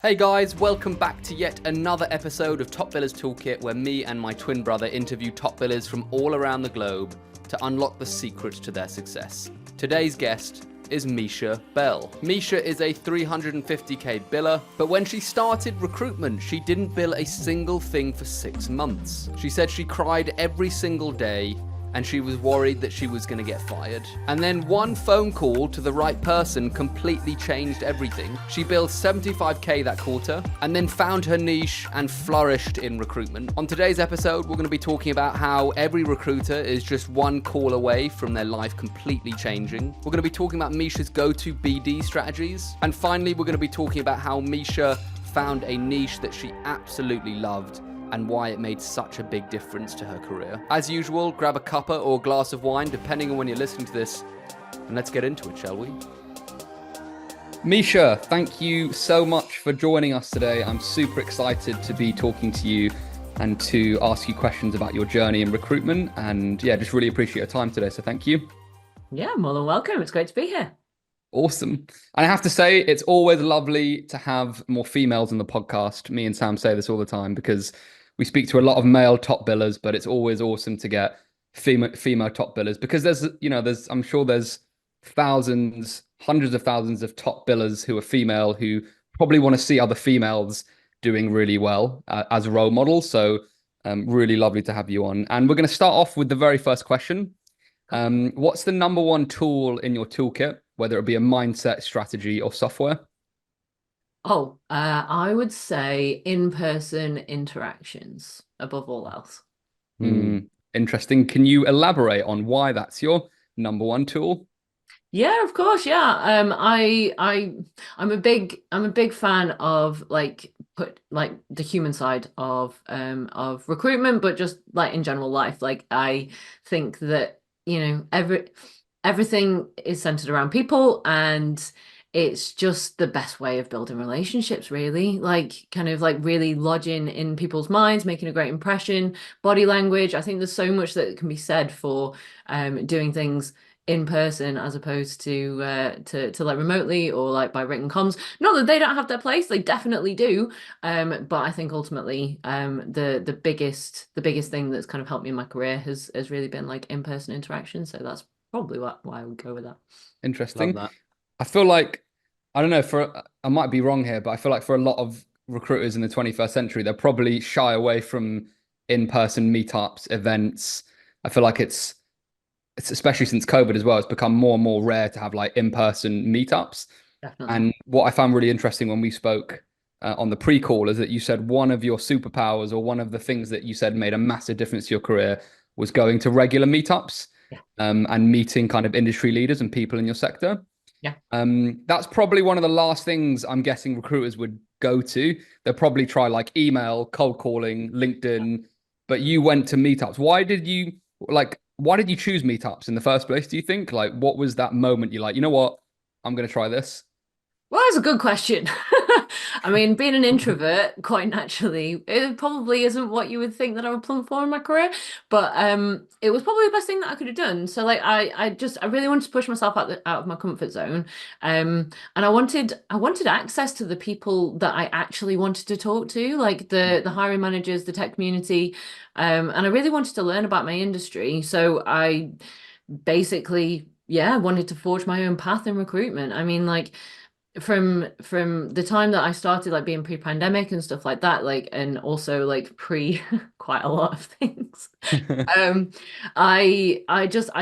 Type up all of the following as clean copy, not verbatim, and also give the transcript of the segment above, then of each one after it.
Hey guys, welcome back to yet another episode of Top Billers Toolkit, where me and my twin brother interview top billers from all around the globe to unlock the secrets to their success. Today's guest is Mica Bell. Mica is a 350k biller, but when she started recruitment, she didn't bill a single thing for 6 months. She said she cried every single day and she was worried that she was going to get fired. And then one phone call to the right person completely changed everything. She billed 75k that quarter and then found her niche and flourished in recruitment. On today's episode, we're going to be talking about how every recruiter is just one call away from their life completely changing. We're going to be talking about Mica's go-to BD strategies. And finally, we're going to be talking about how Mica found a niche that she absolutely loved and why it made such a big difference to her career. As usual, grab a cuppa or glass of wine, depending on when you're listening to this, and let's get into it, shall we? Mica, thank you so much for joining us today. I'm super excited to be talking to you and to ask you questions about your journey in recruitment, and yeah, just really appreciate your time today, so thank you. Yeah, more than welcome. It's great to be here. Awesome. And I have to say, it's always lovely to have more females on the podcast. Me and Sam say this all the time because we speak to a lot of male top billers, but it's always awesome to get female top billers because I'm sure there's thousands, hundreds of thousands of top billers who are female who probably want to see other females doing really well as role models. So really lovely to have you on. And we're going to start off with the very first question. What's the number one tool in your toolkit, whether it be a mindset, strategy, or software? I would say in-person interactions above all else. Interesting. Can you elaborate on why that's your number one tool? Yeah, of course. Yeah. I'm a big fan of the human side of recruitment, but just like in general life. Like I think that, everything is centered around people, and it's just the best way of building relationships, really. Like kind of like really lodging in people's minds, making a great impression, body language. I think there's so much that can be said for doing things in person as opposed to like remotely or like by written comms. Not that they don't have their place, they definitely do. But I think ultimately the biggest thing that's kind of helped me in my career has really been like in-person interaction. So that's probably why I would go with that. Interesting. Love that. I feel like, I don't know, I might be wrong here, but I feel like for a lot of recruiters in the 21st century, they're probably shy away from in-person meetups, events. I feel like it's especially since COVID as well, it's become more and more rare to have like in-person meetups. Definitely. And what I found really interesting when we spoke on the pre-call is that you said one of your superpowers, or one of the things that you said made a massive difference to your career, was going to regular meetups, Yeah. and meeting kind of industry leaders and people in your sector. Yeah. That's probably one of the last things I'm guessing recruiters would go to. They'll probably try like email, cold calling, LinkedIn, but you went to meetups. Why did you choose meetups in the first place, do you think? Like, what was that moment you're like, you know what? I'm going to try this. Well, that's a good question. I mean, being an introvert, quite naturally, it probably isn't what you would think that I would plumb for in my career, but it was probably the best thing that I could have done. So, like, I really wanted to push myself out of my comfort zone, and I wanted access to the people that I actually wanted to talk to, like the hiring managers, the tech community, and I really wanted to learn about my industry. So I basically, yeah, wanted to forge my own path in recruitment. I mean, like from the time that I started like being pre-pandemic and stuff like that, like, and also like pre quite a lot of things. um I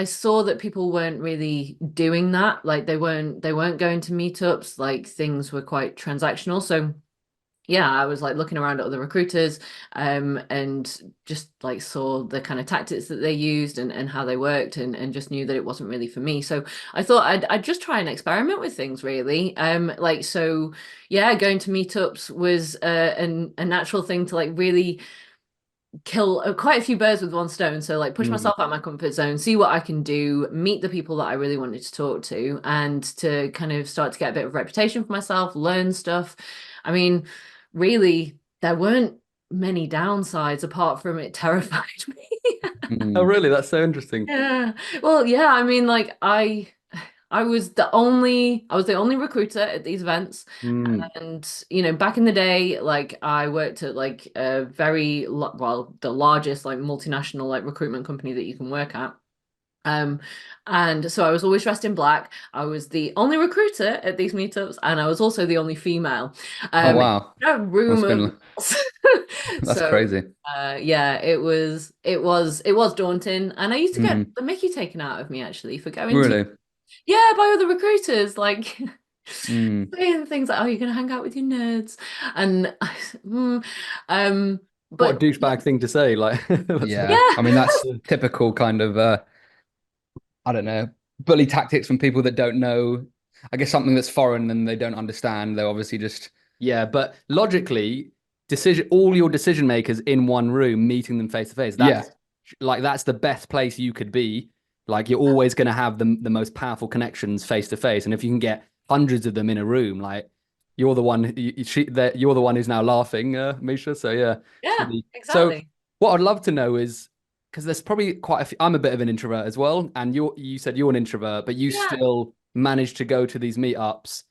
saw that people weren't really doing that. Like they weren't going to meetups, like things were quite transactional. So yeah, I was like looking around at other recruiters, and just like saw the kind of tactics that they used and how they worked, and just knew that it wasn't really for me. So I thought I'd just try and experiment with things, really. So yeah, going to meetups was a natural thing to like really kill quite a few birds with one stone. So like push Mm. myself out of my comfort zone, see what I can do, meet the people that I really wanted to talk to, and to kind of start to get a bit of reputation for myself, learn stuff. I mean, really, there weren't many downsides apart from it terrified me. Oh, Mm. really? That's so interesting. Yeah. Well, yeah, I mean, like I I was the only recruiter at these events. Mm. And back in the day, like I worked at like a well, the largest like multinational like recruitment company that you can work at. Um, and so I was always dressed in black. I was the only recruiter at these meetups, and I was also the only female. Oh In wow, a room must have of been that's so crazy. yeah, it was daunting, and I used to get Mm. the mickey taken out of me actually for going to Really? yeah by other recruiters like Mm. saying things like, "Oh, you're gonna hang out with your nerds," and mm, um, What a but douchebag thing to say. Like, Yeah, yeah, I mean that's typical kind of I don't know, bully tactics from people that don't know. I guess something that's foreign and they don't understand. They're obviously just yeah, but logically, all your decision makers in one room, meeting them face to face. yeah, That's the best place you could be. Like you're always going to have the most powerful connections face to face, and if you can get hundreds of them in a room, like you're the one, you're the one who's now laughing, Misha. So yeah, it's yeah, really. So exactly. what I'd love to know is because there's probably quite a few. I'm a bit of an introvert as well, and you said you're an introvert, but you Yeah, still manage to go to these meetups,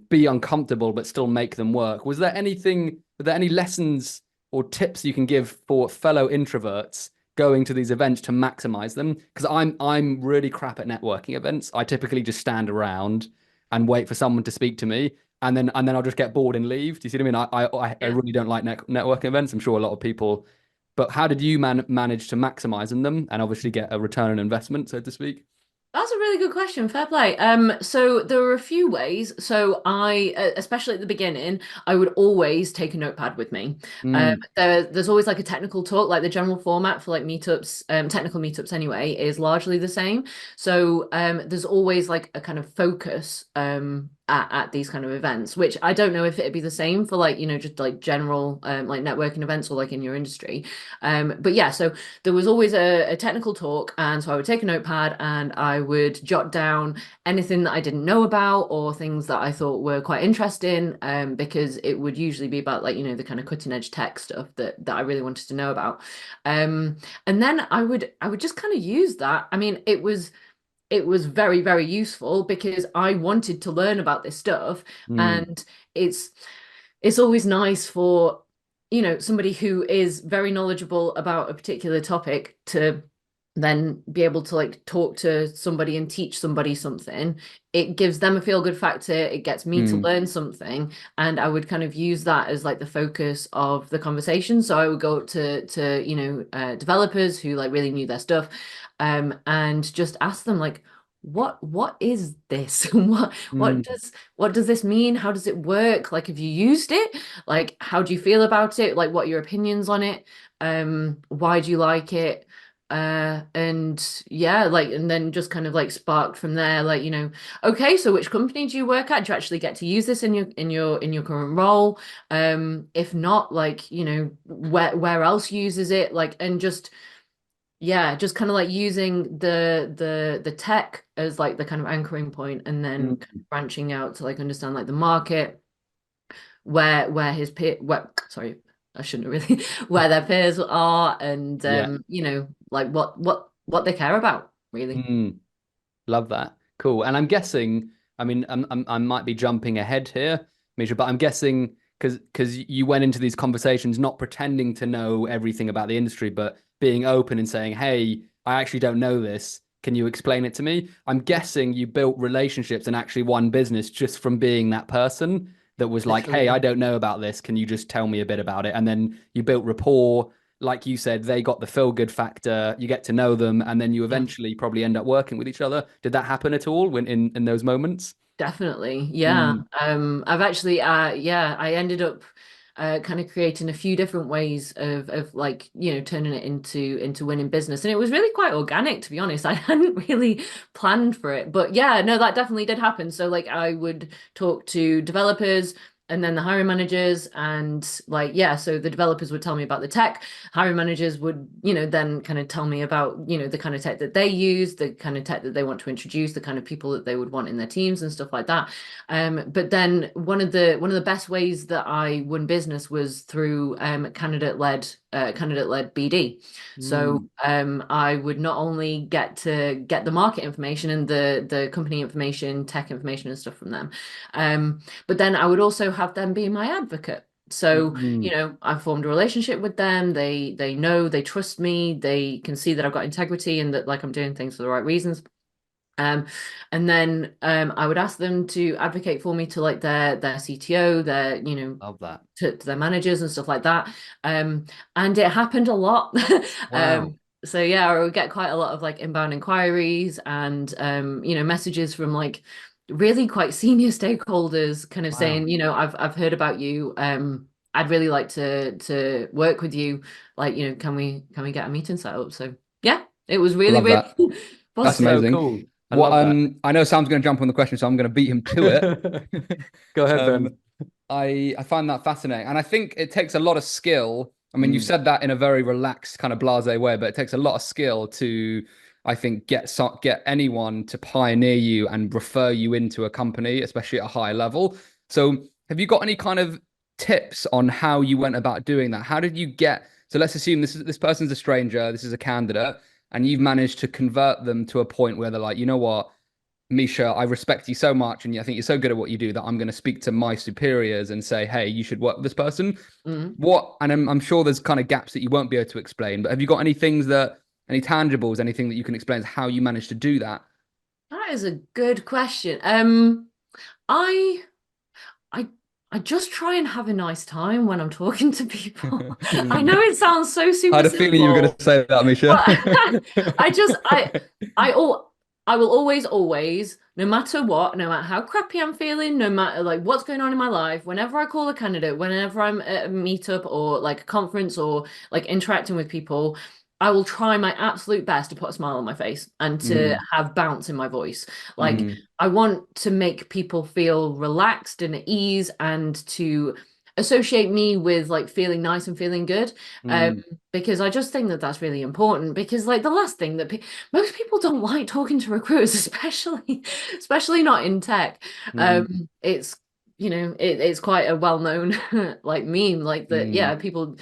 be uncomfortable but still make them work. Were there any lessons or tips you can give for fellow introverts going to these events to maximize them? Because I'm really crap at networking events. I typically just stand around and wait for someone to speak to me. And then I'll just get bored and leave. Do you see what I mean? I yeah. really don't like networking events. I'm sure a lot of people, but how did you manage to maximize in them and obviously get a return on investment, so to speak? That's a really good question. Fair play. So there were a few ways. So especially at the beginning, I would always take a notepad with me. Mm, There's always like a technical talk, like the general format for like meetups, technical meetups anyway, is largely the same. So there's always like a kind of focus at these kind of events, which I don't know if it'd be the same for like, just like general like networking events or like in your industry. But yeah, so there was always a technical talk, and so I would take a notepad and I would jot down anything that I didn't know about or things that I thought were quite interesting, because it would usually be about like the kind of cutting edge tech stuff that I really wanted to know about. um and then I would just kind of use that. I mean, it was very, very useful because I wanted to learn about this stuff. mm, And it's always nice for somebody who is very knowledgeable about a particular topic to then be able to like talk to somebody and teach somebody something. It gives them a feel good factor, it gets me to mm, learn something, and I would kind of use that as like the focus of the conversation. So I would go up to developers who like really knew their stuff, and just ask them like, what is this? What mm, does this mean? How does it work? Like, have you used it? Like, how do you feel about it? Like, what are your opinions on it? Why do you like it? And yeah, like, and then just kind of like sparked from there, like, okay, so which company do you work at? Do you actually get to use this in your current role? If not, like, where else uses it? Like, and just yeah, just kind of like using the tech as like the kind of anchoring point, and then kind mm. of branching out to like understand like the market, where his peer sorry, I shouldn't have really where their peers are, and Yeah. like what they care about, really. Mm. Love that. Cool. And I'm guessing, I mean, I might be jumping ahead here, Misha, but I'm guessing because you went into these conversations not pretending to know everything about the industry, but being open and saying, "Hey, I actually don't know this. Can you explain it to me?" I'm guessing you built relationships and actually won business just from being that person that was like, "Hey, I Literally, don't know about this. Can you just tell me a bit about it?" And then you built rapport, like you said, they got the feel good factor. You get to know them, and then you yeah. eventually probably end up working with each other. Did that happen at all when in those moments? Definitely. Yeah. Mm, I've actually yeah, I ended up kind of creating a few different ways of like, turning it into winning business. And it was really quite organic, to be honest. I hadn't really planned for it. But yeah, no, that definitely did happen. So like I would talk to developers and then the hiring managers, and like, yeah, so the developers would tell me about the tech. Hiring managers would, then kind of tell me about, the kind of tech that they use, the kind of tech that they want to introduce, the kind of people that they would want in their teams and stuff like that. But then one of the best ways that I won business was through candidate-led BD. So I would not only get to get the market information and the company information, tech information and stuff from them, but then I would also have them be my advocate. So, I've formed a relationship with them. They know, they trust me. They can see that I've got integrity and that like I'm doing things for the right reasons. And then I would ask them to advocate for me to like their CTO, their, Love that. to their managers and stuff like that. And it happened a lot. Wow. So yeah, I would get quite a lot of like inbound inquiries and messages from like really quite senior stakeholders kind of saying, I've heard about you. I'd really like to work with you. Like, can we get a meeting set up? So yeah, it was I really, love really that. That's That's positive. so amazing. cool. I What love that. I know Sam's going to jump on the question, so I'm going to beat him to it. Go ahead, Um, Ben. I find that fascinating, and I think it takes a lot of skill. I mean, you Mm. said that in a very relaxed, kind of blasé way, but it takes a lot of skill to, I think, get anyone to pioneer you and refer you into a company, especially at a high level. So, have you got any kind of tips on how you went about doing that? How did you get? So, let's assume this person's a stranger, this is a candidate, and you've managed to convert them to a point where they're like, you know what? Misha, I respect you so much, and I think you're so good at what you do that I'm going to speak to my superiors and say, hey, you should work with this person. Mhm. What, and I'm sure there's kind of gaps that you won't be able to explain, but have you got any things any tangibles, anything that you can explain as how you managed to do that? That is a good question. I I I just try and have a nice time when I'm talking to people. I know it sounds so I super had a feeling you were going simple, to say that, Misha. but I just I all I will always, no matter what, no matter how crappy I'm feeling, no matter like what's going on in my life, whenever I call a candidate, whenever I'm at a meetup or like a conference or like interacting with people, I will try my absolute best to put a smile on my face and to Mm, have bounce in my voice. Like mm, I want to make people feel relaxed and at ease and to associate me with like feeling nice and feeling good. Um, mm, because I just think that that's really important because like the last thing that most people don't like talking to recruiters, especially not in tech. mm, It's it's quite a well-known like meme like that. Yeah, mm, people,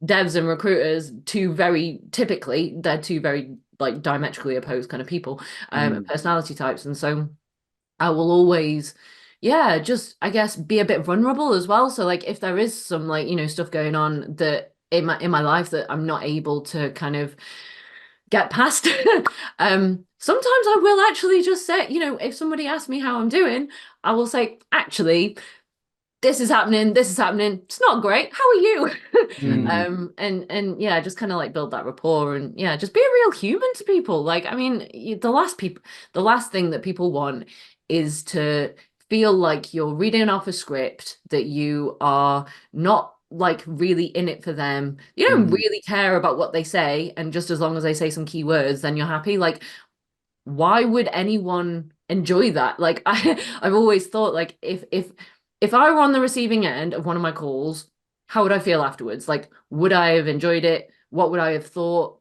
devs and recruiters, they're two very like diametrically opposed kind of people, mm, personality types, and so I will always, yeah, just I guess be a bit vulnerable as well. So like if there is some like, stuff going on that in my life that I'm not able to kind of get past, sometimes I will actually just say, if somebody asks me how I'm doing, I will say, actually, this is happening. It's not great. How are you? mm, And yeah, just kind of like build that rapport and yeah, just be a real human to people. Like, I mean, the last thing that people want is to feel like you're reading off a script, that you are not like really in it for them. You don't mm, really care about what they say, and just as long as they say some key words, then you're happy. Like, why would anyone enjoy that? Like I've always thought like if I were on the receiving end of one of my calls, how would I feel afterwards? Like, would I have enjoyed it? What would I have thought?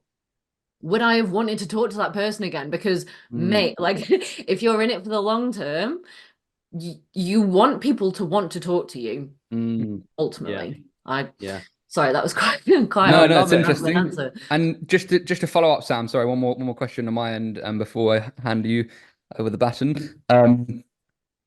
Would I have wanted to talk to that person again? Because mm, mate, like if you're in it for the long term, you want people to want to talk to you Mm. Yeah. ultimately. I Yeah. Sorry, that was quite No, I quite a No, it's love it. rambling interesting. answer. And just to follow up, Sam, sorry, one more question on my end, before I hand you over the baton.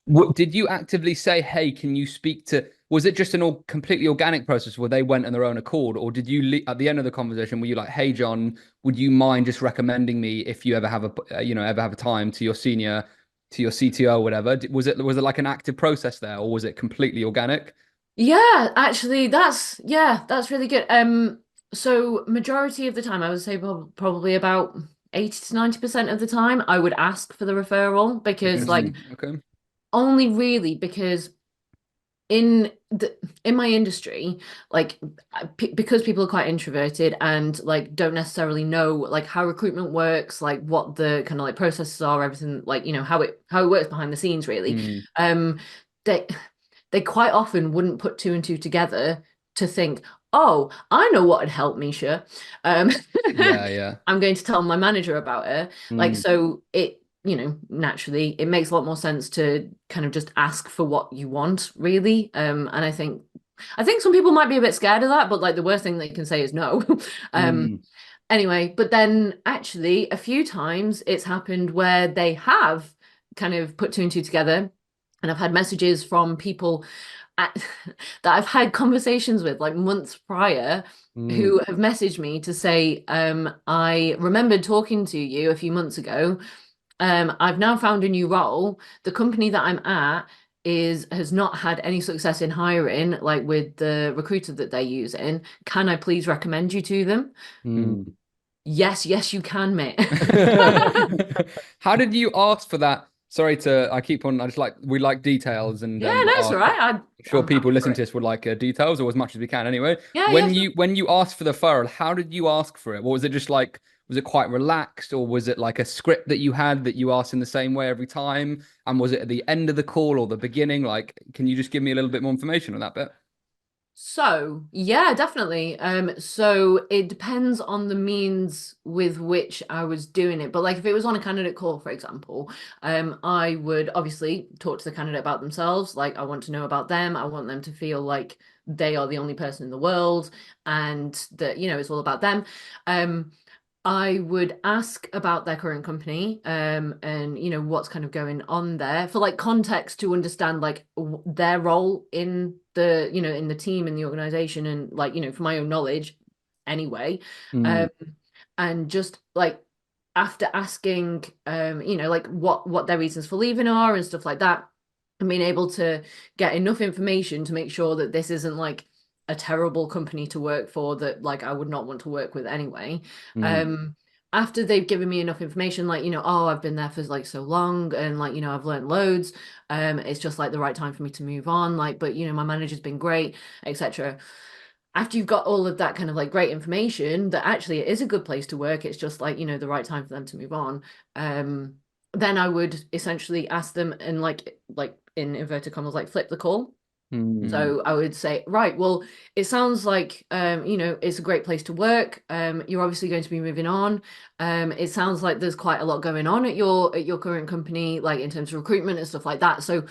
What did you actively say, hey, can you speak to, was it just an all completely organic process where they went on their own accord, or did you at the end of the conversation, were you like, hey, John, would you mind just recommending me if you ever have ever have a time to your senior, to your CTO or whatever? Was it like an active process there, or was it completely organic? Yeah, actually, that's really good. So majority of the time, I would say probably about 80 to 90% of the time, I would ask for the referral because like Interesting. Okay. only really because in in my industry, like because people are quite introverted and like don't necessarily know like how recruitment works, like what the kind of like processes are, everything like how it works behind the scenes really. Mm, Um, they they quite often wouldn't put two and two together to think, oh, I know what would help Misha. Um, Yeah. I'm going to tell my manager about it. Like, Mm, so it, naturally, it makes a lot more sense to kind of just ask for what you want, really. And I think some people might be a bit scared of that, but like the worst thing they can say is no. Um, mm, anyway, but then actually a few times it's happened where they have kind of put two and two together. And I've had messages from people at, that I've had conversations with like months prior mm, who have messaged me to say, I remembered talking to you a few months ago. I've now found a new role. The company that I'm at has not had any success in hiring, like with the recruiter that they're using. Can I please recommend you to them? mm. Yes, yes, you can, mate. How did you ask for that? Sorry I keep on, we like details and Yeah, no, it's all right. I'm sure I'm people happy for listening to it. this would like details or as much as we can anyway. Yeah, yeah, sure. When you asked for the referral, how did you ask for it? What was it just like, was it quite relaxed or was it like a script that you had that you asked in the same way every time? And was it at the end of the call or the beginning? Like, can you just give me a little bit more information on that bit? So, yeah, definitely. So it depends on the means with which I was doing it. But like if it was on a candidate call, for example, I would obviously talk to the candidate about themselves. Like I want to know about them. I want them to feel like they are the only person in the world and that, it's all about them. I would ask about their current company, and what's kind of going on there for like context to understand like their role in the team in the organization and like for my own knowledge anyway, Mm, um, and just like after asking like what their reasons for leaving are and stuff like that, and being able to get enough information to make sure that this isn't like a terrible company to work for that like I would not want to work with anyway. mm, Um, after they've given me enough information, like, oh, I've been there for like so long and like, I've learned loads. It's just like the right time for me to move on. Like, but my manager's been great, etc. After you've got all of that kind of like great information that actually it is a good place to work, it's just like, the right time for them to move on. Then I would essentially ask them and like in inverted commas, like flip the call. mm, So I would say, right, well, it sounds like it's a great place to work. You're obviously going to be moving on. It sounds like there's quite a lot going on at your current company, like in terms of recruitment and stuff like that. So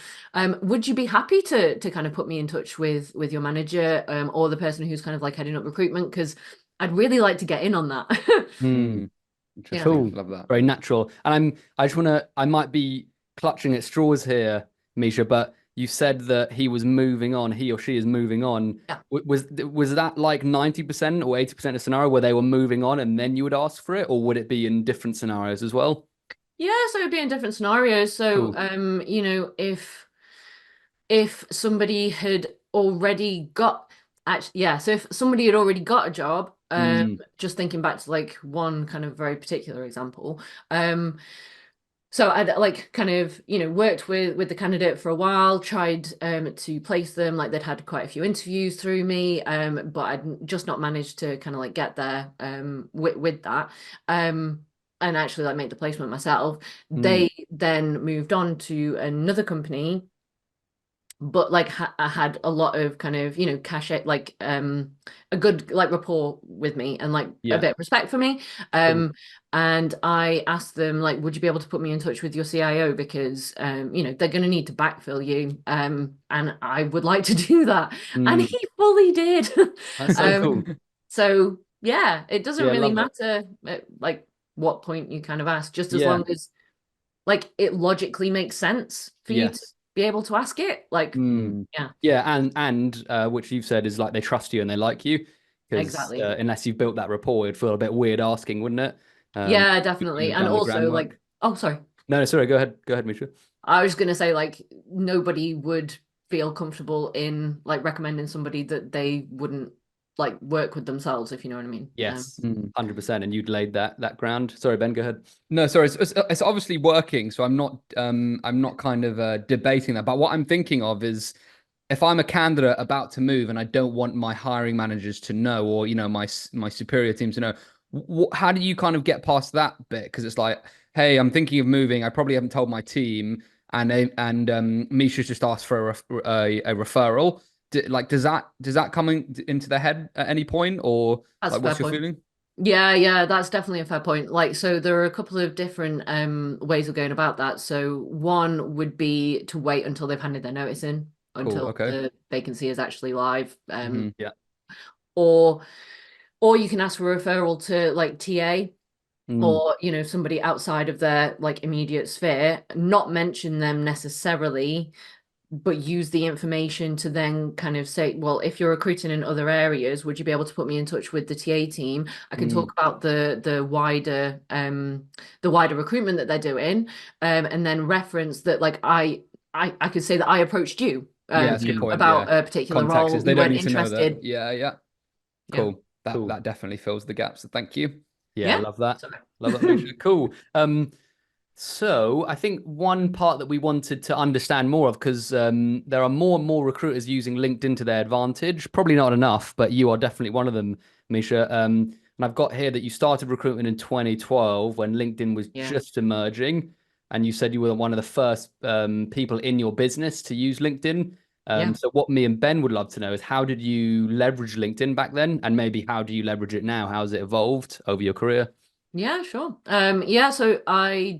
would you be happy to kind of put me in touch with your manager or the person who's kind of like heading up recruitment? Because I'd really like to get in on that. mm. Yeah. Interesting. Cool. Love that. Very natural. And I just want to, I might be clutching at straws here, Misha, but you said that he was moving on, he or she is moving on. Yeah. Was that like 90% or 80% of scenario where they were moving on and then you would ask for it, or would it be in different scenarios as well? Yeah, so it'd be in different scenarios. So, Cool. if somebody had already got actually yeah, so if somebody had already got a job, Mm, just thinking back to like one kind of very particular example, so I'd like kind of worked with the candidate for a while, tried to place them, like they'd had quite a few interviews through me, but I'd just not managed to kind of like get there with that, and actually like make the placement myself. mm. They then moved on to another company, but like I had a lot of kind of cachet, like a good like rapport with me and like a Yeah. bit of respect for me, Cool. and I asked them like, would you be able to put me in touch with your CIO because they're going to need to backfill you, and I would like to do that, and Mm. he fully did. That's so um cool. so yeah, it doesn't Yeah, really love it. matter at like what point you kind of ask, just as Yeah. long as like it logically makes sense for you to Yes. be able to ask it. Like, Mm. yeah, Yeah, and which you've said is like they trust you and they like you, because exactly. unless you've built that rapport, it'd feel a bit weird asking, wouldn't it? Yeah, You definitely. have And done the also groundwork. like, oh, sorry. No, no, sorry. Go ahead, Misha. I was gonna say like nobody would feel comfortable in like recommending somebody that they wouldn't like work with themselves, if you know what I mean. Yes, Mm. 100%. And you'd laid that ground. Sorry, Ben. Go ahead. No, sorry, it's obviously working, so I'm not kind of debating that. But what I'm thinking of is if I'm a candidate about to move and I don't want my hiring managers to know, or my superior team to know, how do you kind of get past that bit? Because it's like, hey, I'm thinking of moving. I probably haven't told my team. and Misha's just asked for a referral. Does that come into their head at any point, or That's a like fair what's your point. feeling? Yeah, that's definitely a fair point. Like, so there are a couple of different ways of going about that. So one would be to wait until they've handed their notice in, Cool. until Okay. the vacancy is actually live. Yeah. Or you can ask for a referral to like TA, Mm, or somebody outside of their like immediate sphere, not mention them necessarily, but use the information to then kind of say, well, if you're recruiting in other areas, would you be able to put me in touch with the TA team? I can talk about the wider recruitment that they're doing, and then reference that, like, I could say that I approached you, Yeah, that's a good point. Yeah. about a particular Context is role. they You don't weren't need to know that. interested. Yeah, yeah. Yeah. Cool. That cool. that definitely fills the gap. So thank you. Yeah, Yeah. love that. Sorry. Love that, Misha. Cool. So I think one part that we wanted to understand more of, because there are more and more recruiters using LinkedIn to their advantage. Probably not enough, but you are definitely one of them, Misha. And I've got here that you started recruitment in 2012 when LinkedIn was Yeah. just emerging, and you said you were one of the first people in your business to use LinkedIn. Yeah. So what me and Ben would love to know is, how did you leverage LinkedIn back then, and maybe how do you leverage it now? How has it evolved over your career? Yeah, sure. Yeah, so I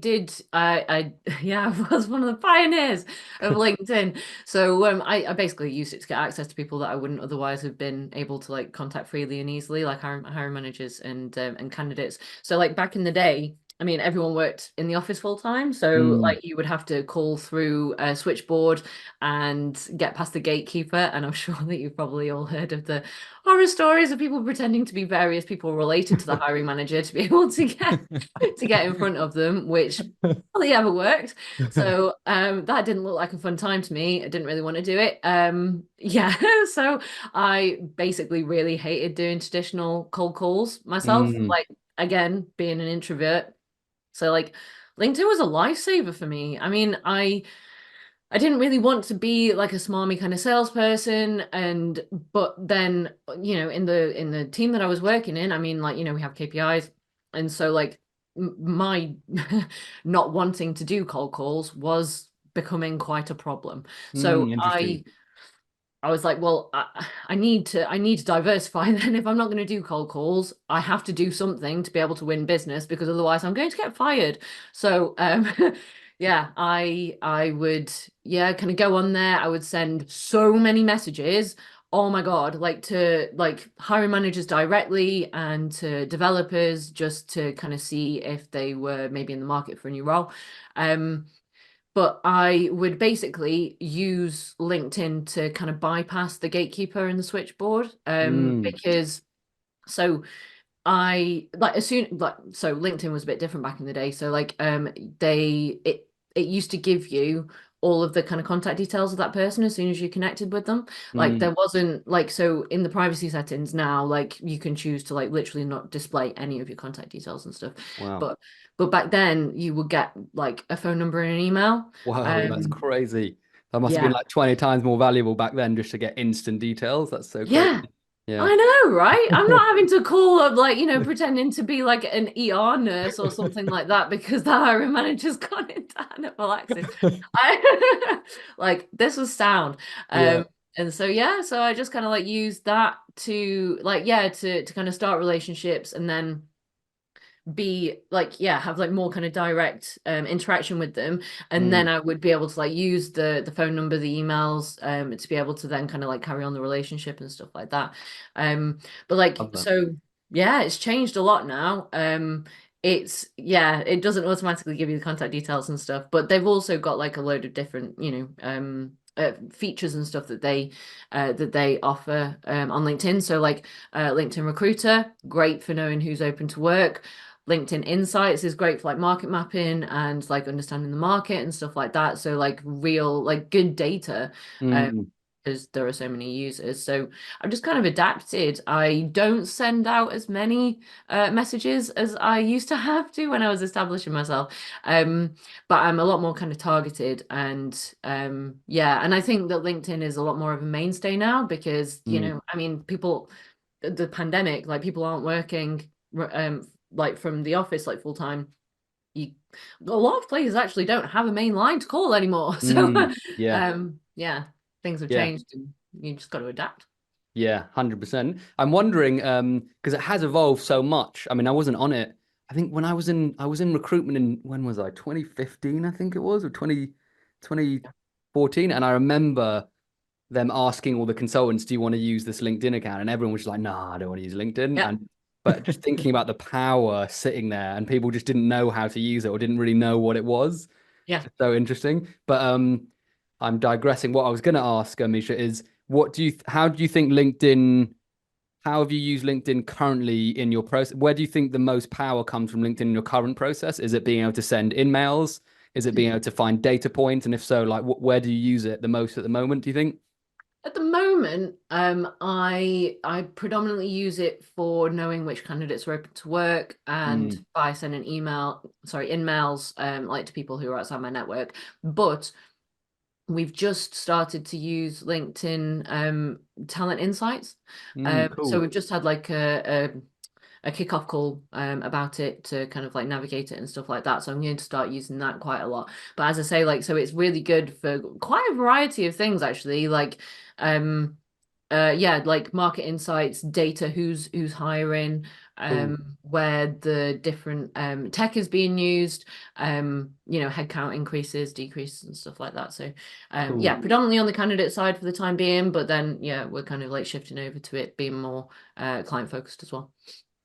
yeah, I was one of the pioneers of LinkedIn. So I basically used it to get access to people that I wouldn't otherwise have been able to like contact freely and easily, like hiring managers and candidates. So like back in the day, I mean, everyone worked in the office full time, so Mm. like you would have to call through a switchboard and get past the gatekeeper. And I'm sure that you've probably all heard of the horror stories of people pretending to be various people related to the hiring manager to be able to get in front of them, which hardly ever worked. So that didn't look like a fun time to me. I didn't really want to do it. Yeah, so I basically really hated doing traditional cold calls myself. Mm. Like, again, being an introvert. So like LinkedIn was a lifesaver for me. I mean, I didn't really want to be like a smarmy kind of salesperson, and but then in the team that I was working in, I mean, like, we have KPIs, and so like my not wanting to do cold calls was becoming quite a problem. So Interesting. I was like, well, I need to diversify. Then if I'm not going to do cold calls, I have to do something to be able to win business, because otherwise I'm going to get fired. So yeah, I would, yeah, kind of go on there. I would send so many messages. Oh my God, like to like hiring managers directly and to developers, just to kind of see if they were maybe in the market for a new role. Um, but I would basically use LinkedIn to kind of bypass the gatekeeper and the switchboard, Mm. because so I like as soon like so LinkedIn was a bit different back in the day. So like it used to give you all of the kind of contact details of that person as soon as you connected with them. Like Mm. there wasn't like, so in the privacy settings now, like you can choose to like literally not display any of your contact details and stuff. Wow. But back then you would get like a phone number and an email. Whoa, that's Um crazy. That must have been yeah. like 20 times more valuable back then just to get instant details. That's so crazy. Yeah. Yeah. I know, right? I'm not having to call up, like, pretending to be like an ER nurse or something like that because the hiring manager's gone into anaphylaxis. I like, this was sound. Yeah. And so yeah, so I just kind of like used that to like, yeah, to kind of start relationships, and then be like, yeah, have like more kind of direct interaction with them, and then Mm. I would be able to like use the phone number, the emails, to be able to then kind of like carry on the relationship and stuff like that. But like, Love that. so yeah, it's changed a lot now. It's, yeah, it doesn't automatically give you the contact details and stuff, but they've also got like a load of different features and stuff that they offer on LinkedIn. So like LinkedIn Recruiter, great for knowing who's open to work. LinkedIn Insights is great for like market mapping and like understanding the market and stuff like that. So like real, like good data, Mm. because there are so many users. So I've just kind of adapted. I don't send out as many messages as I used to have to when I was establishing myself. But I'm a lot more kind of targeted, and yeah, and I think that LinkedIn is a lot more of a mainstay now because, Mm. I mean, people, the pandemic, like people aren't working like from the office like full time. You a lot of places actually don't have a main line to call anymore. So Yeah. yeah, things have Yeah. changed and you just got to adapt. Yeah, 100%. I'm wondering, because it has evolved so much. I mean, I wasn't on it. I think when I was in recruitment in, when was I? 2015, I think it was, or 2014. And I remember them asking all the consultants, do you want to use this LinkedIn account? And everyone was just like, nah, I don't want to use LinkedIn. Yeah. And but just thinking about the power sitting there, and people just didn't know how to use it or didn't really know what it was. Yeah. Just so interesting. But I'm digressing. What I was going to ask, Misha, is how do you think LinkedIn, how have you used LinkedIn currently in your process? Where do you think the most power comes from LinkedIn in your current process? Is it being able to send in-mails? Is it being able to find data points? And if so, like where do you use it the most at the moment, do you think? At the moment, I predominantly use it for knowing which candidates are open to work and Mm, by sending in-mails, like to people who are outside my network. But we've just started to use LinkedIn talent insights. So cool. we've just had like a kickoff call about it to kind of like navigate it and stuff like that. So I'm going to start using that quite a lot. But as I say, like, so it's really good for quite a variety of things actually. Like, yeah, like market insights, data, who's hiring, Cool. where the different tech is being used, headcount increases, decreases, and stuff like that. So yeah, Cool. predominantly on the candidate side for the time being, but then yeah, we're kind of like shifting over to it being more client focused as well.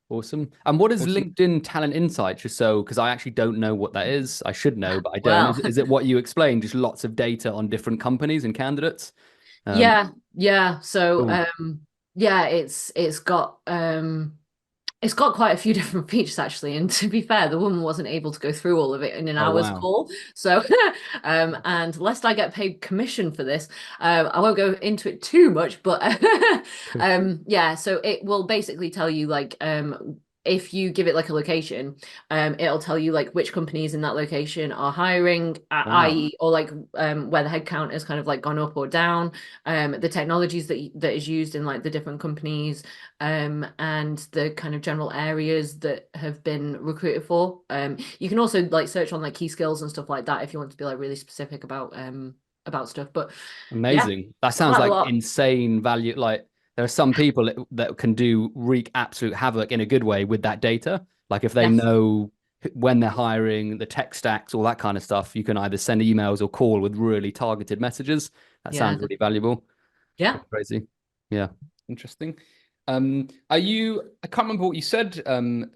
Awesome. And what is LinkedIn Talent Insights? Just so, because I actually don't know what that is. I should know, but I don't. Well, Is it what you explained? Just lots of data on different companies and candidates? Um, yeah. So cool. yeah, it's got quite a few different features actually. And to be fair, the woman wasn't able to go through all of it in an Oh, hour's wow. call. So and lest I get paid commission for this, I won't go into it too much, but Cool. yeah, so it will basically tell you like if you give it like a location, it'll tell you like which companies in that location are hiring, Wow. i.e., or like where the headcount has kind of like gone up or down, the technologies that is used in like the different companies, and the kind of general areas that have been recruited for. You can also like search on like key skills and stuff like that if you want to be like really specific about stuff. But yeah, Amazing. That sounds quite a like lot. insane value. Like there are some people that can wreak absolute havoc in a good way with that data. Like if they Yes. know when they're hiring, the tech stacks, all that kind of stuff, you can either send emails or call with really targeted messages. That Yeah. sounds really valuable. Yeah. That's crazy. Yeah. Interesting. I can't remember what you said,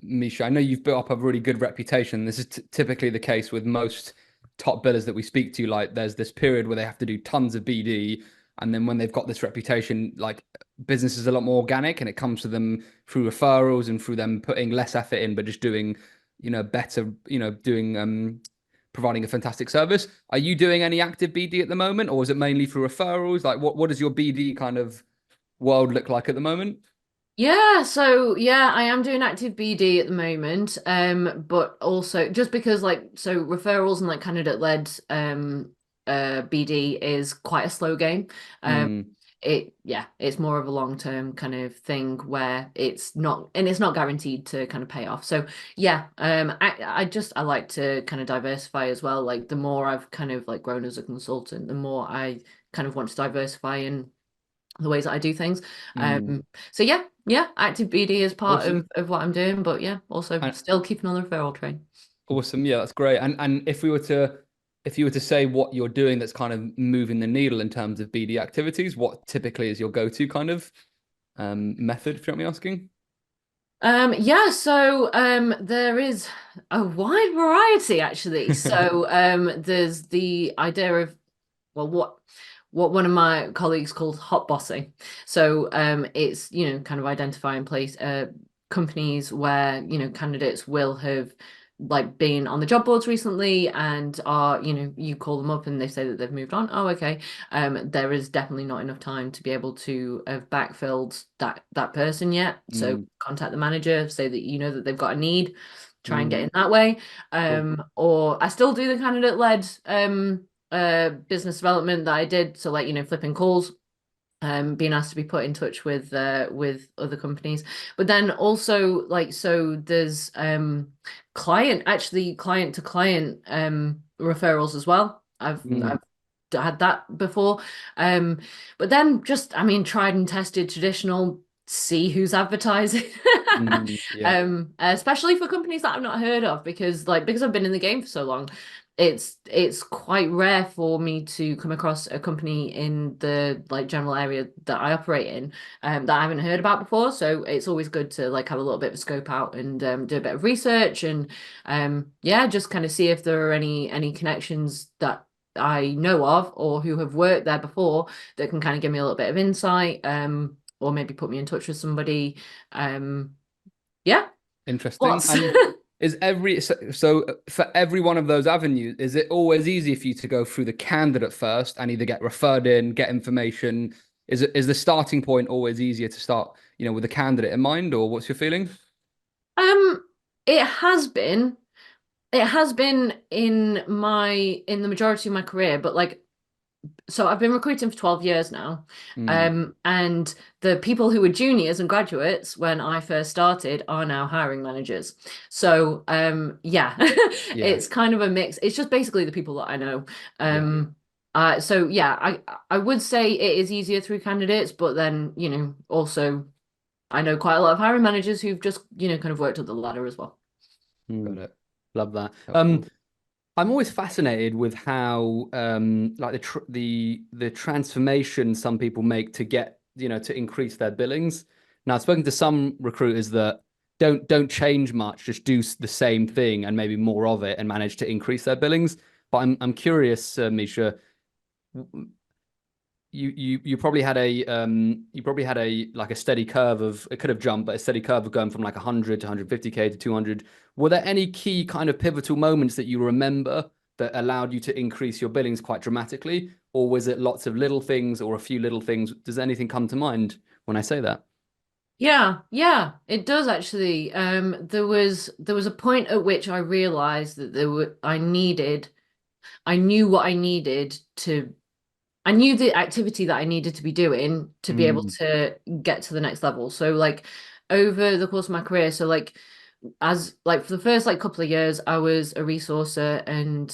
Misha. I know you've built up a really good reputation. This is typically the case with most top billers that we speak to. Like there's this period where they have to do tons of BD. And then when they've got this reputation, like business is a lot more organic and it comes to them through referrals and through them putting less effort in, but just doing, better, doing, providing a fantastic service. Are you doing any active BD at the moment, or is it mainly through referrals? Like what does your BD kind of world look like at the moment? Yeah, so yeah, I am doing active BD at the moment. But also just because like so referrals and like candidate led BD is quite a slow game. Um Mm, it's more of a long-term kind of thing where it's not guaranteed to kind of pay off. So yeah, I like to kind of diversify as well. Like the more I've kind of like grown as a consultant, the more I kind of want to diversify in the ways that I do things. mm. So yeah, active BD is part Awesome. of what I'm doing, but yeah, also And still keeping on the referral train. awesome. Yeah, that's great. And if you were to say what you're doing that's kind of moving the needle in terms of BD activities, what typically is your go-to kind of method, if you want me asking? Yeah, so there is a wide variety actually. So there's the idea of well what one of my colleagues called hot bossing. So it's kind of identifying place companies where candidates will have like been on the job boards recently and are you call them up and they say that they've moved on. Oh, okay. There is definitely not enough time to be able to have backfilled that person yet. So Mm, contact the manager, say that that they've got a need, try and get mm, in that way. cool. Or I still do the candidate led business development that I did. So like, flipping calls, being asked to be put in touch with other companies. But then also like, so there's client to client referrals as well. I've had that before. But then just, I mean, tried and tested traditional, see who's advertising. Yeah. Especially for companies that I've not heard of, because I've been in the game for so long, it's quite rare for me to come across a company in the like general area that I operate in that I haven't heard about before. So it's always good to like have a little bit of a scope out and do a bit of research and yeah, just kind of see if there are any connections that I know of or who have worked there before that can kind of give me a little bit of insight, or maybe put me in touch with somebody. Yeah. Interesting. Lots. And so for every one of those avenues, is it always easy for you to go through the candidate first and either get referred in, get information? Is the starting point always easier to start, with the candidate in mind, or what's your feeling? Um, it has been. It has been in the majority of my career, but like, so I've been recruiting for 12 years now. And the people who were juniors and graduates when I first started are now hiring managers. So yeah, Yeah. it's kind of a mix. It's just basically the people that I know. So yeah, I would say it is easier through candidates, but then, also I know quite a lot of hiring managers who've just, kind of worked up the ladder as well. Got it. Love that. Helpful. I'm always fascinated with how like the transformation some people make to get, to increase their billings. Now, I've spoken to some recruiters that don't change much, just do the same thing and maybe more of it and manage to increase their billings. But I'm curious, Misha, you probably had a like a steady curve of, it could have jumped, but a steady curve of going from like 100 to 150K to 200. Were there any key kind of pivotal moments that you remember that allowed you to increase your billings quite dramatically, or was it lots of little things or a few little things? Does anything come to mind when I say that? Yeah, it does actually. There was a point at which I realized that I knew what I needed to I knew the activity that I needed to be doing to be able to get to the next level. So like over the course of my career, so like as like for the first like couple of years, I was a resourcer and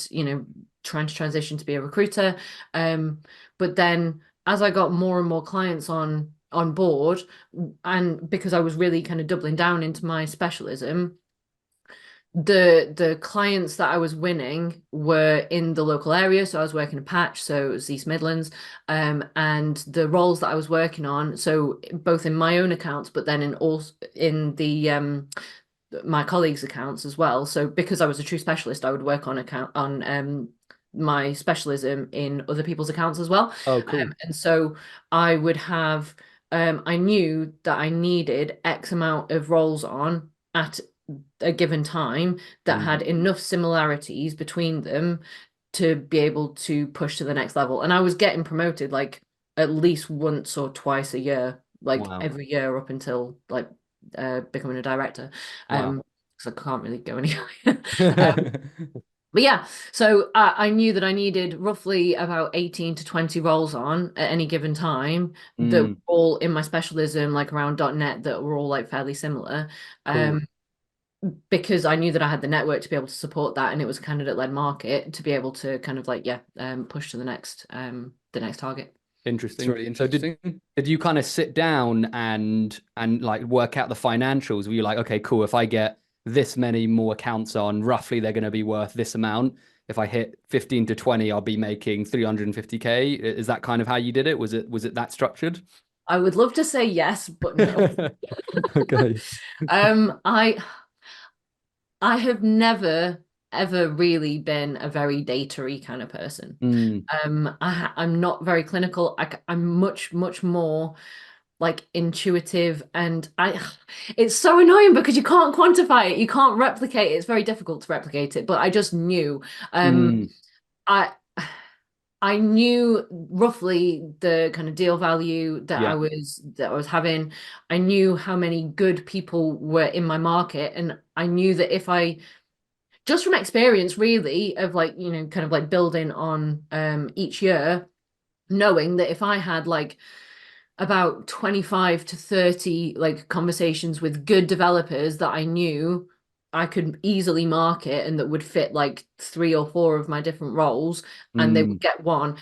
trying to transition to be a recruiter. But then as I got more and more clients on board, and because I was really kind of doubling down into my specialism, the clients that I was winning were in the local area. So I was working a patch, so it was East Midlands. And the roles that I was working on, so both in my own accounts, but then in the my colleagues' accounts as well. So because I was a true specialist, I would work on my specialism in other people's accounts as well. Oh, cool. And so I would have I knew that I needed X amount of roles on at a given time that had enough similarities between them to be able to push to the next level. And I was getting promoted like at least once or twice a year, like Wow. every year up until like becoming a director. Wow. Because I can't really go any higher. But yeah, so I knew that I needed roughly about 18 to 20 roles on at any given time that were all in my specialism, like around .NET, that were all like fairly similar. Cool. Because I knew that I had the network to be able to support that, and it was a candidate-led market to be able to kind of like push to the next target. It's Interesting. really So interesting. did you kind of sit down and like work out the financials? Were you like, okay, cool, if I get this many more accounts on, roughly they're going to be worth this amount. If I hit 15 to 20, I'll be making 350K. Is that kind of how you did it? Was it that structured? I would love to say yes, but no. Okay. I have never ever really been a very data-y kind of person. I'm not very clinical. I'm much more like intuitive, and it's so annoying because you can't quantify it, you can't replicate it. It's very difficult to replicate it, but I just knew. I I knew roughly the kind of deal value that Yeah. I was having. I knew how many good people were in my market, and I knew that if I just from experience really of like, kind of like building on each year, knowing that if I had like about 25 to 30 like conversations with good developers that I knew I could easily market and that would fit like 3 or 4 of my different roles, and they would get one.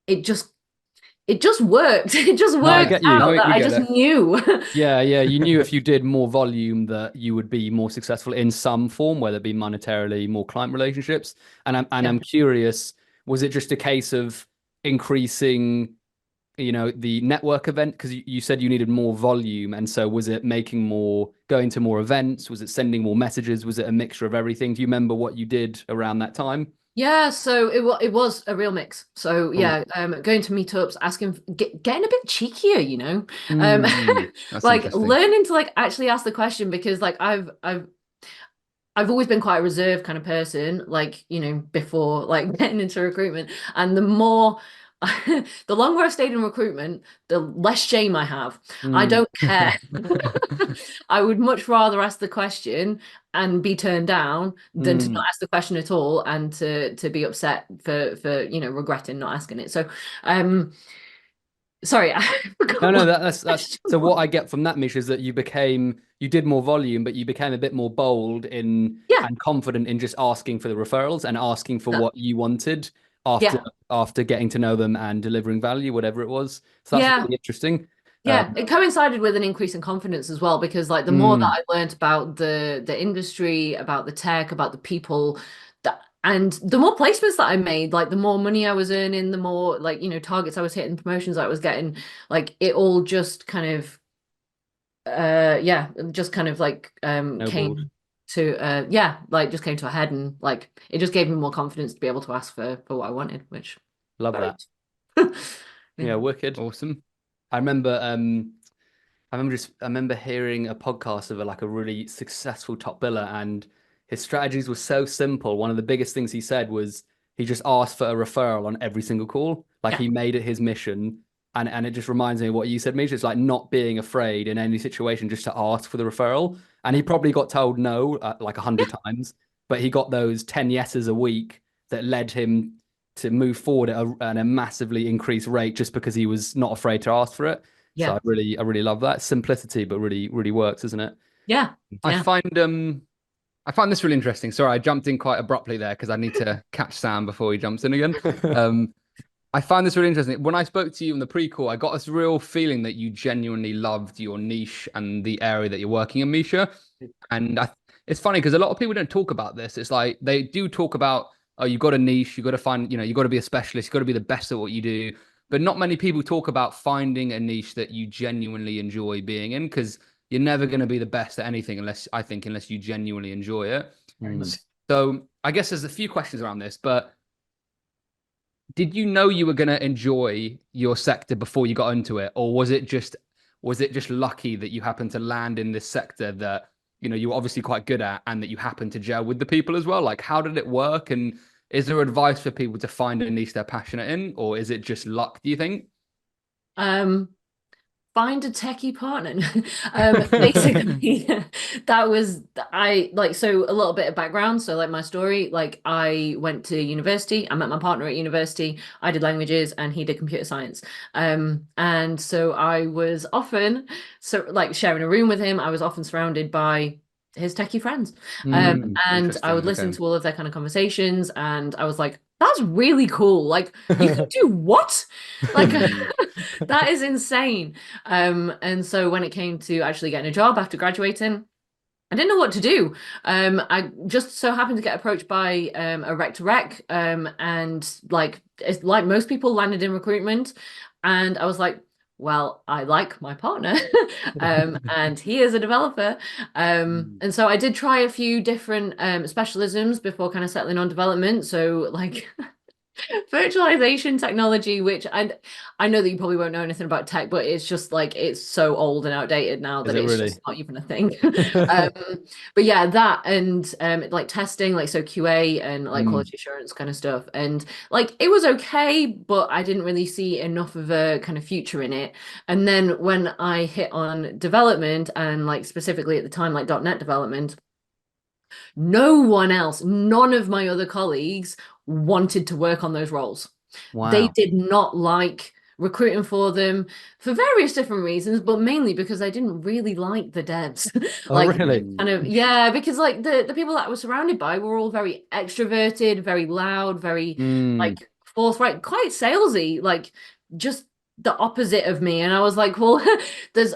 It just worked. It just No, I worked get you. out that We I get just it. knew. Yeah, yeah. You knew if you did more volume that you would be more successful in some form, whether it be monetarily, more client relationships. And Yeah. I'm curious, was it just a case of increasing, the network event? Because you said you needed more volume. And so was it going to more events? Was it sending more messages? Was it a mixture of everything? Do you remember what you did around that time? Yeah, so it was a real mix. So Cool. yeah, going to meetups, getting a bit cheekier, um, That's like interesting. learning to like actually ask the question, because like I've always been quite a reserved kind of person, like, before like getting into recruitment. And the more, the longer I've stayed in recruitment, the less shame I have. I Mm. don't care. I would much rather ask the question and be turned down than to not Mm. ask the question at all and to be upset for regretting not asking it. So, sorry, I No, forgot no, what the that's question so what was. I get from that, Mish, is that you did more volume, but you became a bit more bold in Yeah, and confident in just asking for the referrals and asking for what you wanted after yeah, getting to know them and delivering value, whatever it was. So that's yeah. really interesting. Yeah, it coincided with an increase in confidence as well, because like the more that Mm, I learned about the industry, about the tech, about the people, and the more placements that I made, like the more money I was earning, the more like, targets I was hitting, promotions I was getting, like it all just kind of yeah, just kind of like snowballed. came to yeah, like just came to a head, and like it just gave me more confidence to be able to ask for what I wanted, which Love very that. yeah. Yeah, wicked. Awesome. I remember I remember hearing a podcast of like a really successful top biller, and his strategies were so simple. One of the biggest things he said was he just asked for a referral on every single call. Like Yeah. he made it his mission. And it just reminds me of what you said, Misha. It's like not being afraid in any situation just to ask for the referral. And he probably got told no like 100 times, but he got those 10 yeses a week that led him to move forward at a massively increased rate just because he was not afraid to ask for it. So Yeah. I really love that simplicity, but really, really works, isn't it? Yeah. I Yeah. find I find this really interesting. Sorry, I jumped in quite abruptly there because I need to catch Sam before he jumps in again. Um, I find this really interesting. When I spoke to you in the pre-call, I got this real feeling that you genuinely loved your niche and the area that you're working in, Misha. And it's funny because a lot of people don't talk about this. It's like they do talk about, oh, you've got a niche, you've got to find, you've got to be a specialist, you've got to be the best at what you do. But not many people talk about finding a niche that you genuinely enjoy being in, because you're never going to be the best at anything unless you genuinely enjoy it. Mm. So I guess there's a few questions around this, but did you know you were going to enjoy your sector before you got into it, or was it just lucky that you happened to land in this sector that you were obviously quite good at, and that you happened to gel with the people as well? Like, how did it work, and is there advice for people to find a niche they're passionate in, or is it just luck, do you think? Um, Find a techie partner. Basically, that was I like so a little bit of background. So like my story, like I went to university, I met my partner at university, I did languages and he did computer science. And so I was often like sharing a room with him. I was often surrounded by his techie friends. And I would Interesting. listen Okay. to all of their kind of conversations, and I was like, that's really cool. Like you can do what? Like Mm. that is insane. And so when it came to actually getting a job after graduating, I didn't know what to do. I just so happened to get approached by a rec to rec, and like it's like most people landed in recruitment, and I was like, well, I like my partner, and he is a developer, Mm. and so I did try a few different specialisms before kind of settling on development. So like virtualization technology, which I know that you probably won't know anything about tech, but it's just like it's so old and outdated now Is that it it's really? just not even a thing. um, but yeah, that and like testing, like so QA and like Mm. quality assurance kind of stuff. And like it was okay, but I didn't really see enough of a kind of future in it. And then when I hit on development, and like specifically at the time, like .NET development, no one else, none of my other colleagues wanted to work on those roles. They Wow. did not like recruiting for them for various different reasons, but mainly because I didn't really like the devs. Oh, Like really? kind of, yeah, because like the people that I was surrounded by were all very extroverted, very loud, very like forthright, quite salesy, like just the opposite of me. And I was like, well, there's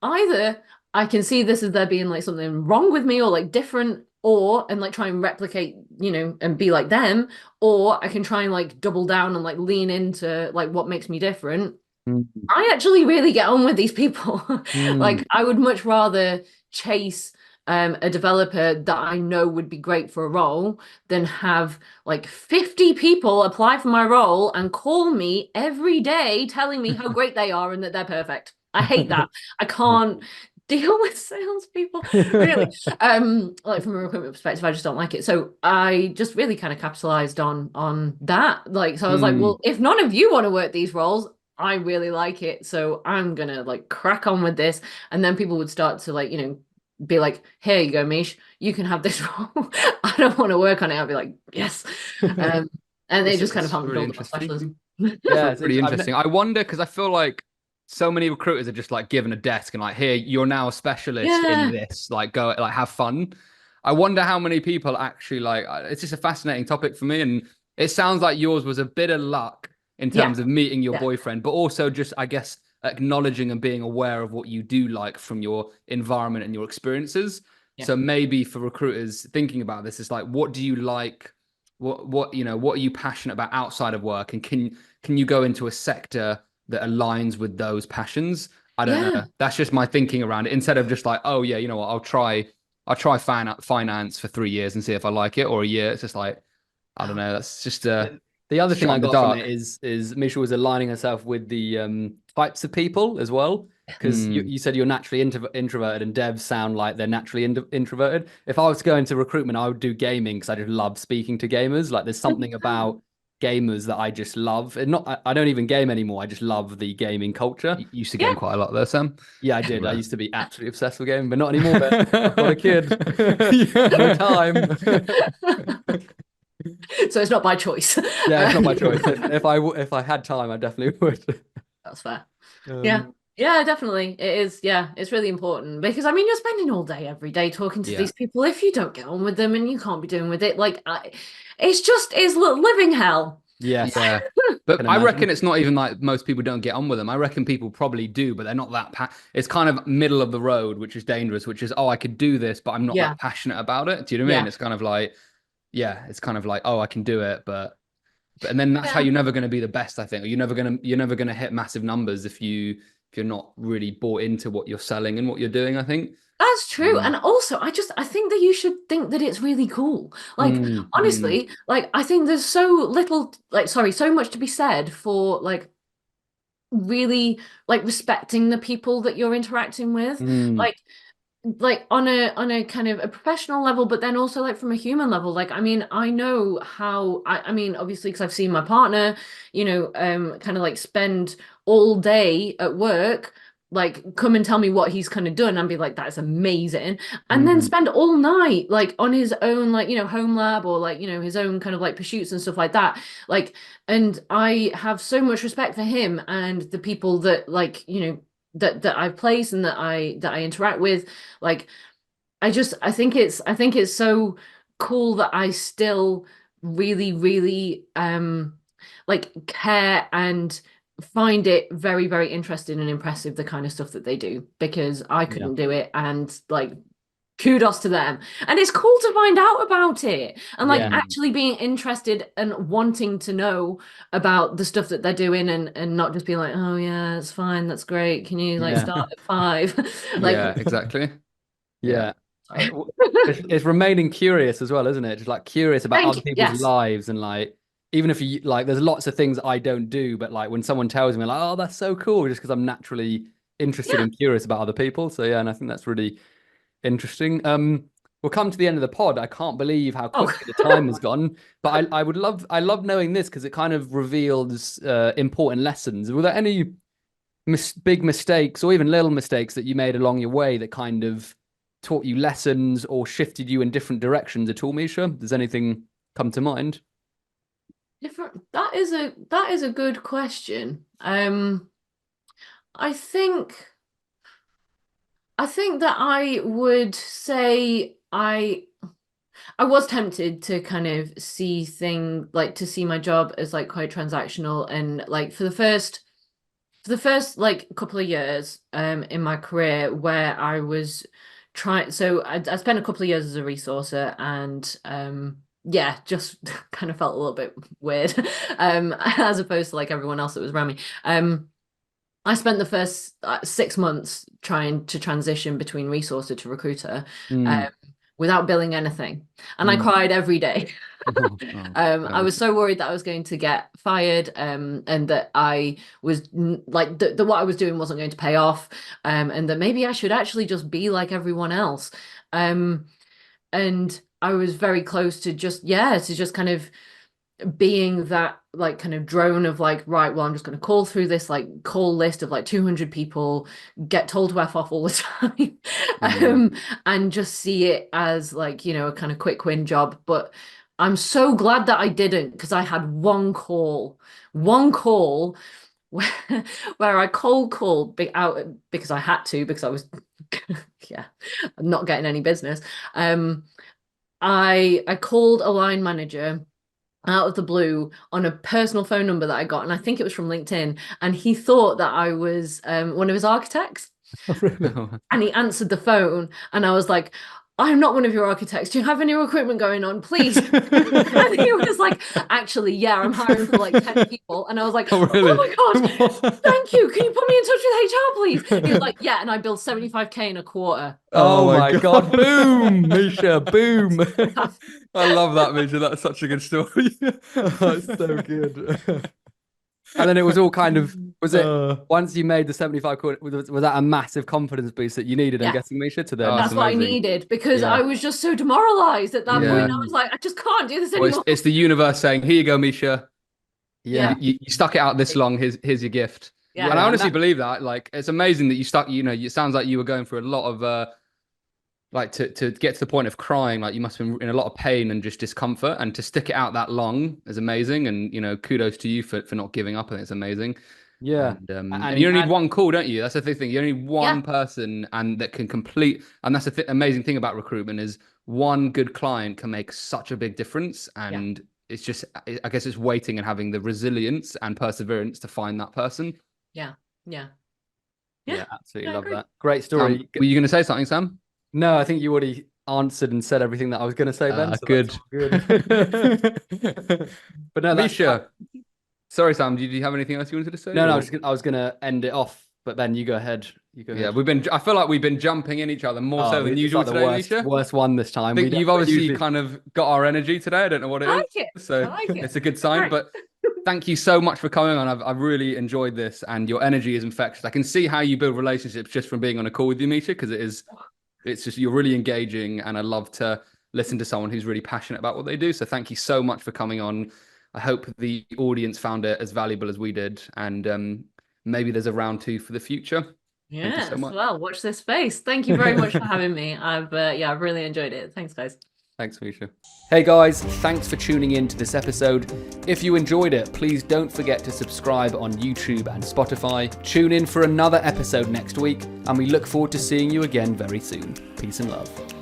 either I can see this as there being like something wrong with me or like different, or and like try and replicate, and be like them, or I can try and like double down and like lean into like what makes me different. Mm. I actually really get on with these people. Mm. Like I would much rather chase a developer that I know would be great for a role than have like 50 people apply for my role and call me every day telling me how great they are and that they're perfect. I hate that. I can't deal with salespeople, really. Like from a recruitment perspective, I just don't like it. So I just really kind of capitalized on that. Like, so I was like, well, if none of you want to work these roles, I really like it, so I'm gonna like crack on with this. And then people would start to like, be like, here you go, Mish, you can have this role. I don't want to work on it. I'll be like, yes. And they just kind of helped me really build up my interesting. specialism. Yeah, It's pretty interesting. I wonder because I feel like so many recruiters are just like given a desk and like, here, you're now a specialist in Yeah. this. Like, go, like, have fun. I wonder how many people actually like. It's just a fascinating topic for me, and it sounds like yours was a bit of luck in Yeah. terms of meeting your Yeah. boyfriend, but also just, I guess, acknowledging and being aware of what you do like from your environment and your experiences. Yeah. So maybe for recruiters thinking about this, it's like, what do you like? What what are you passionate about outside of work, and can you go into a sector that aligns with those passions? I don't Yeah. know. That's just my thinking around it. Instead of just like, oh yeah, you know what, I'll try finance for 3 years and see if I like it, or a year. It's just like, I don't know. That's just The other thing shot I in the got from it dark. is Misha was aligning herself with the types of people as well. Because you said you're naturally introverted, and devs sound like they're naturally introverted. If I was to go into recruitment, I would do gaming because I just love speaking to gamers. Like there's something about gamers that I just love. And not, I don't even game anymore. I just love the gaming culture. You used to Yeah. game quite a lot there, Sam. Yeah, I did. I Yeah. used to be absolutely obsessed with gaming, but not anymore. Ben. I've got a kid. No time. So it's not by choice. Yeah, it's not my choice. If I had time, I definitely would. That's fair. Yeah. Um, Yeah, definitely. It is. Yeah, it's really important because I mean, you're spending all day, every day talking to Yeah. these people. If you don't get on with them and you can't be doing with it, like, it's living hell. yes. Yeah. But Can I reckon imagine. it's not even like most people don't get on with them. I reckon people probably do, but they're not that it's kind of middle of the road, which is dangerous, which is, oh, I could do this, but I'm not Yeah. that passionate about it. Do you know what I mean? Yeah. It's kind of like, yeah, it's kind of like, oh, I can do it, but and then that's how Yeah. you're never going to be the best, I think. Or you're never gonna hit massive numbers if you're not really bought into what you're selling and what you're doing, I think. That's true. And also, I think that you should think that it's really cool. Like, honestly, like I think there's so little, like, sorry, so much to be said for like really like respecting the people that you're interacting with. Like on a kind of a professional level, but then also like from a human level. Like, I mean, I know how I mean, obviously, because I've seen my partner, kind of like spend all day at work, like come and tell me what he's kind of done and be like, that's amazing. And then spend all night like on his own, like, home lab or like, his own kind of like pursuits and stuff like that. Like, and I have so much respect for him and the people that like, that I place and that I interact with. Like I think it's so cool that I still really, really like care and find it very, very interesting and impressive the kind of stuff that they do because I Yeah. couldn't do it and like kudos to them. And it's cool to find out about it and like Yeah. actually being interested and wanting to know about the stuff that they're doing and not just being like, oh yeah, it's fine, that's great. Can you like Yeah. start at 5? Like, Yeah, exactly. Yeah. sorry. It's remaining curious as well, isn't it? Just like curious about Thank other you. people's Yes. lives and like even if you like there's lots of things I don't do, but like when someone tells me like, oh, that's so cool, just because I'm naturally interested Yeah. and curious about other people. So yeah, and I think that's really interesting. We'll come to the end of the pod. I can't believe how Oh. quickly the time has gone. But I love knowing this because it kind of reveals important lessons. Were there any big mistakes or even little mistakes that you made along your way that kind of taught you lessons or shifted you in different directions at all, Misha? Does anything come to mind? Different. That is a good question. I think that I would say I was tempted to kind of to see my job as like quite transactional, and like for the first like couple of years in my career where I was trying, so I spent a couple of years as a resourcer, and yeah, just kind of felt a little bit weird as opposed to like everyone else that was around me. I spent the first 6 months trying to transition between resourcer to recruiter Mm. without billing anything. And I Mm. cried every day. Oh, I was so worried that I was going to get fired, and that I was like that what I was doing wasn't going to pay off, and that maybe I should actually just be like everyone else. And I was very close to just kind of being that like kind of drone of like, right, well, I'm just going to call through this like call list of like 200 people, get told to F off all the time, and just see it as like, a kind of quick win job. But I'm so glad that I didn't, because I had one call where, where I cold called out because I had to, because I was yeah, not getting any business. I called a line manager out of the blue on a personal phone number that I got, and I think it was from LinkedIn, and he thought that I was one of his architects. really? And he answered the phone, and I was like, I'm not one of your architects. Do you have any recruitment going on, please? And he was like, actually, yeah, I'm hiring for like 10 people. And I was like, Oh, really? oh my God, thank you. Can you put me in touch with HR, please? He was like, yeah, and I billed 75K in a quarter. Oh, Oh my my God. Boom, Misha, boom. I love that, Misha. That's such a good story. Oh, it's so good. And then it was all kind of, was it, once you made the 75 quid, was that a massive confidence boost that you needed, I'm Yeah. guessing, Misha, to Oh, then? That's what I amazing. needed, because Yeah. I was just so demoralized at that Yeah. point. I was like, I just can't do this Well, anymore. it's the universe saying, "Here you go, Misha. Yeah. You stuck it out this long. Here's your gift." Yeah. And I and honestly that- believe that. Like, it's amazing that you stuck. It sounds like you were going through a lot of like to get to the point of crying. Like, you must have been in a lot of pain and just discomfort, and to stick it out that long is amazing. And kudos to you for not giving up. I think it's amazing. yeah. And you only need one call, don't you? That's the thing. You only need one Yeah. person, and that can complete. And that's the amazing thing about recruitment is one good client can make such a big difference. And it's just, I guess, it's waiting and having the resilience and perseverance to find that person. Yeah. Yeah. Yeah, absolutely I love agree. that. Great story. Were you going to say something, Sam? No, I think you already answered and said everything that I was going to say, Ben. So Good. that's all good. But no, Misha. Sorry, Sam. Did you have anything else you wanted to say? No, or- I was gonna end it off, but Ben, you go ahead. Yeah, I feel like we've been jumping in each other more so than It's usual like the today, worst, Misha. worst one this time. I think you've we're obviously usually- kind of got our energy today. I don't know what it I is. like it. So I like it. it's a good sign. Right. But thank you so much for coming on. I've really enjoyed this, and your energy is infectious. I can see how you build relationships just from being on a call with you, Misha, because it's just, you're really engaging, and I love to listen to someone who's really passionate about what they do. So thank you so much for coming on. I hope the audience found it as valuable as we did, and maybe there's a round 2 for the future. Thank you so Yes, much. well, watch this space. Thank you very much for having me. I've really enjoyed it. Thanks, guys. Thanks, Misha. Hey guys, thanks for tuning in to this episode. If you enjoyed it, please don't forget to subscribe on YouTube and Spotify. Tune in for another episode next week, and we look forward to seeing you again very soon. Peace and love.